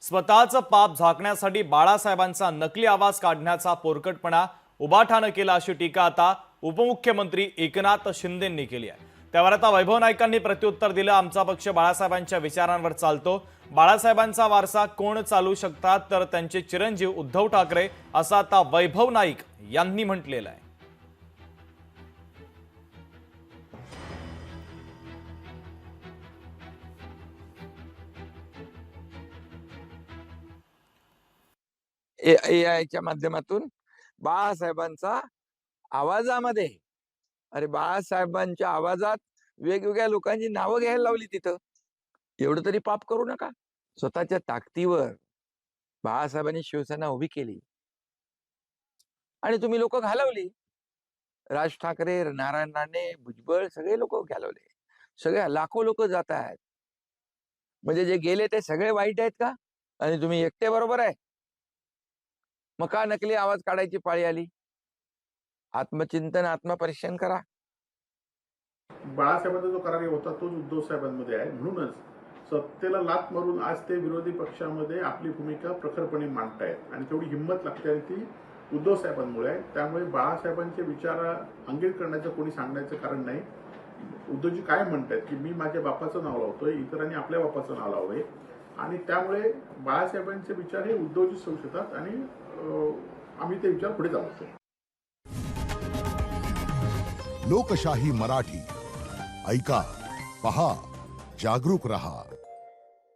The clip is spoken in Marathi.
स्वतःचं पाप झाकण्यासाठी बाळासाहेबांचा नकली आवाज काढण्याचा पोरकटपणा उभाठानं केला अशी टीका आता उपमुख्यमंत्री एकनाथ शिंदेंनी केली आहे। त्यावर आता वैभव नाईकांनी प्रत्युत्तर दिलं। आमचा पक्ष बाळासाहेबांच्या विचारांवर चालतो। बाळासाहेबांचा वारसा कोण चालू शकतात तर त्यांचे चिरंजीव उद्धव ठाकरे, असं आता वैभव नाईक यांनी म्हटलेलं आहे। एआयच्या माध्यमातून बाळासाहेबांचा आवाजामध्ये, अरे बाळासाहेबांच्या आवाजात वेगवेगळ्या लोकांची नावं घ्यायला लावली तिथं। एवढं तरी पाप करू नका। स्वतःच्या ताकदीवर बाळासाहेबांनी शिवसेना उभी केली आणि तुम्ही लोक घालवली। राज ठाकरे, नारायण राणे, भुजबळ सगळे लोक घालवले। सगळे लाखो लोक जात आहेत। म्हणजे जे गेले ते सगळे वाईट आहेत का? आणि तुम्ही एकटे बरोबर आहे? मग का नकली आवाज काढायची पाळी आली? आत्मचिंतन, आत्मपरीक्षण करा। बाळासाहेबांचा जो करार होता तोच उद्धव साहेबांमध्ये आहे। म्हणूनच सत्तेला लाथ मारून आज ते विरोधी पक्षामध्ये आपली भूमिका प्रखरपणे मांडतायत आणि तेवढी हिंमत लागते आणि ती उद्धव साहेबांमुळे आहे। त्यामुळे बाळासाहेबांचे विचार अंगीकार करण्याचं कोणी सांगण्याचं कारण नाही। उद्धवजी काय म्हणतात की मी माझ्या बापाचं नाव लावतोय, इतरांनी आपल्या बापाचं नाव लावलंय आणि त्यामुळे बाळासाहेबांचे विचार हे उद्धवजी होऊ शकतात आणि आम्ही ते विचार पुढे चालवतोय। लोकशाही मराठी ऐका, पहा, जागरूक रहा।